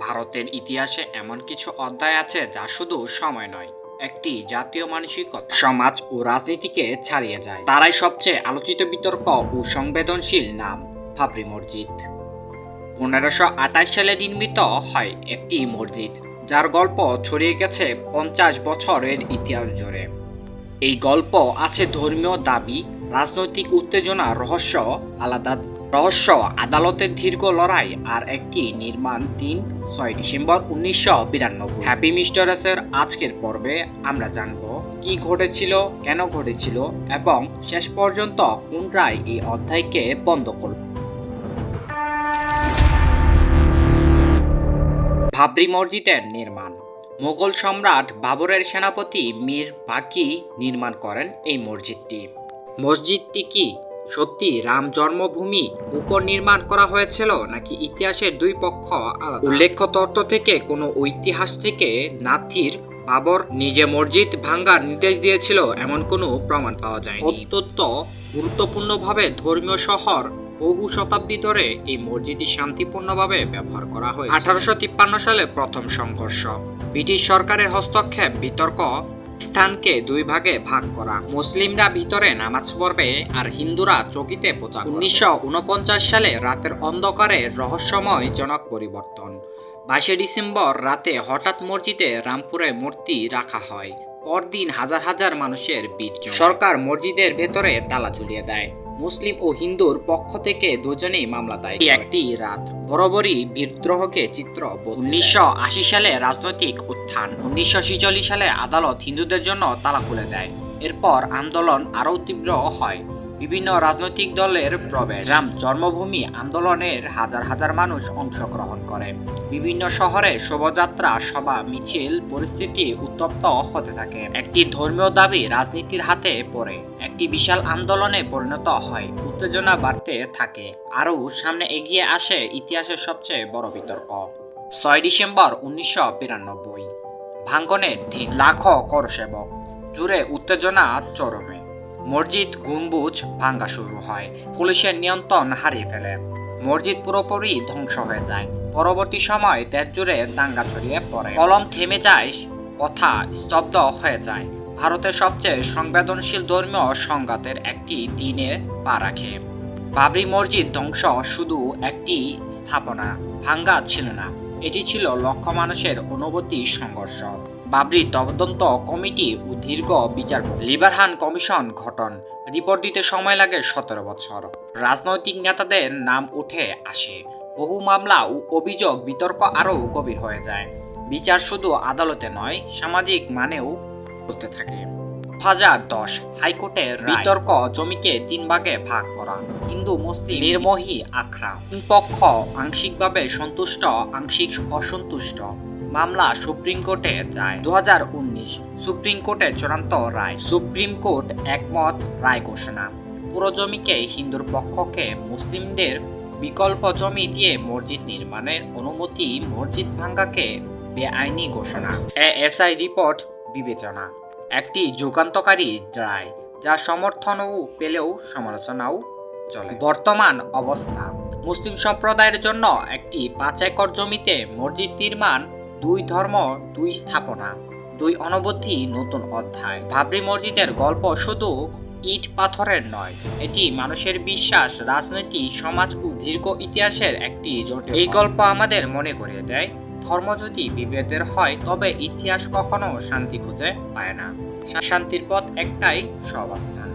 ভারতের ইতিহাসে এমন কিছু অধ্যায় আছে যা শুধু সময় নয়, একটি জাতীয় মানসিকতা, সমাজ ও রাজনীতিকে ছাড়িয়ে যায়। তারাই সবচেয়ে আলোচিত বিতর্ক ও সংবেদনশীল নাম বাবরি মসজিদ। 1528 সালে নির্মিত হয় একটি মসজিদ যার গল্প ছড়িয়ে গেছে 50 বছরের ইতিহাস জুড়ে। এই গল্প আছে ধর্মীয় দাবি, রাজনৈতিক উত্তেজনা, রহস্য, আদালতের দীর্ঘ লড়াই আর একটি নির্মাণ দিন 6 ডিসেম্বর 1992। হ্যাপি মিস্টারেসের আজকের পর্বে আমরা জানব কি ঘটেছিল, কেন ঘটেছিল এবং শেষ পর্যন্ত কোন রায় এই অধ্যায়কে বন্ধ করল। বাবরি মসজিদের নির্মাণ। মোগল সম্রাট বাবরের সেনাপতি মীর বাকি নির্মাণ করেন এই মসজিদটি। মসজিদটি কি সত্যি রাম জন্মভূমি উপর নির্মাণ করা হয়েছিল নাকি ইতিহাসের দুই পক্ষ আলাদা? উল্লেখ্য তথ্য থেকে কোনো ঐতিহাস থেকে নাথির বাবর নিজে মসজিদ ভাঙ্গার নির্দেশ দিয়েছিল এমন কোনো প্রমাণ পাওয়া যায়নি। অত্যন্ত গুরুত্বপূর্ণভাবে ধর্মীয় শহর, বহু শতাব্দী ধরে এই মসজিদটি শান্তিপূর্ণভাবে ব্যবহার করা হয়। 1853 সালে প্রথম সংঘর্ষ, ব্রিটিশ সরকারের হস্তক্ষেপ, বিতর্ক স্থানকে দুই ভাগে ভাগ করা, মুসলিমরা ভিতরে নামাজ পড়বে আর হিন্দুরা চৌকিতে পূজা করবে। 1949 সালে রাতের অন্ধকারে রহস্যময় জনক পরিবর্তন। 22 ডিসেম্বর রাতে হঠাৎ মসজিদে রামপুরে মূর্তি রাখা হয়। পরদিন হাজার হাজার মানুষের ভিড়। সরকার মসজিদের ভেতরে তালা ঝুলিয়ে দেয়। মুসলিম ও হিন্দুর পক্ষ থেকে দুজনেই মামলা দেয়। একটি রাত বরাবরই বিদ্রোহকে চিত্র। 1980 সালে রাজনৈতিক উত্থান। 1946 সালে আদালত হিন্দুদের জন্য তালা খুলে দেয়। এরপর আন্দোলন আরও তীব্র হয়। বিভিন্ন রাজনৈতিক দলের প্রবেশ। রাম জন্মভূমি আন্দোলনের হাজার হাজার মানুষ অংশগ্রহণ করে। বিভিন্ন শহরে শোভাযাত্রা, সভা, মিছিল, পরিস্থিতি উত্তপ্ত হতে থাকে। একটি ধর্মীয় দাবি রাজনীতির হাতে পড়ে একটি বিশাল আন্দোলনে পরিণত হয়। উত্তেজনা বাড়তে থাকে। আরও সামনে এগিয়ে আসে ইতিহাসের সবচেয়ে বড় বিতর্ক। 6 ডিসেম্বর 1992 ভাঙ্গনের দিন। লাখো করসেবক জুড়ে উত্তেজনা চরমে। মসজিদ গম্বুজ ভাঙ্গা শুরু হয়। পুলিশের নিয়ন্ত্রণ হারিয়ে ফেলে। মসজিদ পুরোপুরি ধ্বংস হয়ে যায়। পরবর্তী সময় দেশ জুড়ে দাঙ্গা ছড়িয়ে পড়ে। কলম থেমে যায়, কথা স্তব্ধ হয়ে যায়। ভারতের সবচেয়ে সংবেদনশীল ধর্মীয় সংঘাতের একটি দিনে পা রাখে। বাবরি মসজিদ ধ্বংস শুধু একটি স্থাপনা ভাঙ্গা ছিল না, এটি ছিল লক্ষ মানুষের অনুভূতি সংঘর্ষ। বাবরি তদন্ত কমিটি ও দীর্ঘ বিচার, লিবারহান কমিশন গঠন, রিপোর্ট দিতে সময় লাগে 17 বছর। রাজনৈতিক নেতাদের নাম উঠে আসে। বহু মামলা ও অভিযোগ, বিতর্ক আরও গভীর হয়ে যায়। বিচার শুধু আদালতে নয়, সামাজিক মানেও করতে থাকে। 2010 হাইকোর্টের বিতর্ক, জমিকে 3 ভাগে ভাগ করা, হিন্দু মুসলিম নির্মোহী আখড়া, 3 পক্ষ আংশিকভাবে সন্তুষ্ট, আংশিক অসন্তুষ্ট। মামলা সুপ্রিম কোর্টে যায়। 2019 সুপ্রিম কোর্টে চূড়ান্ত রায়। সুপ্রিম কোর্ট একমত রায় ঘোষণা। পুরো জমিকে হিন্দুর পক্ষকে, মুসলিমদের বিকল্প জমি দিয়ে মসজিদ নির্মাণের অনুমতি, মসজিদ ভাঙ্গাকে বেআইনি ঘোষণা। এএসআই রিপোর্ট বিবেচনা। একটি যুগান্তকারী রায় যা সমর্থনও পেলেও সমালোচনাও চলে। বর্তমান অবস্থা, মুসলিম সম্প্রদায়ের জন্য একটি 5 একর জমিতে মসজিদ নির্মাণ, 2 ধর্ম, 2 স্থাপনা, 2 অনুভূতি, নতুন অধ্যায়। বাবরি মসজিদের গল্প শুধু ইট পাথরের নয়, এটি মানুষের বিশ্বাস, রাজনীতি, সমাজ ও দীর্ঘ ইতিহাসের একটি জটিল। এই গল্প আমাদের মনে করিয়ে দেয়, ধর্ম যদি বিভেদের হয় তবে ইতিহাস কখনো শান্তি খুঁজে পায় না। শান্তির পথ একটাই, সহাবস্থান।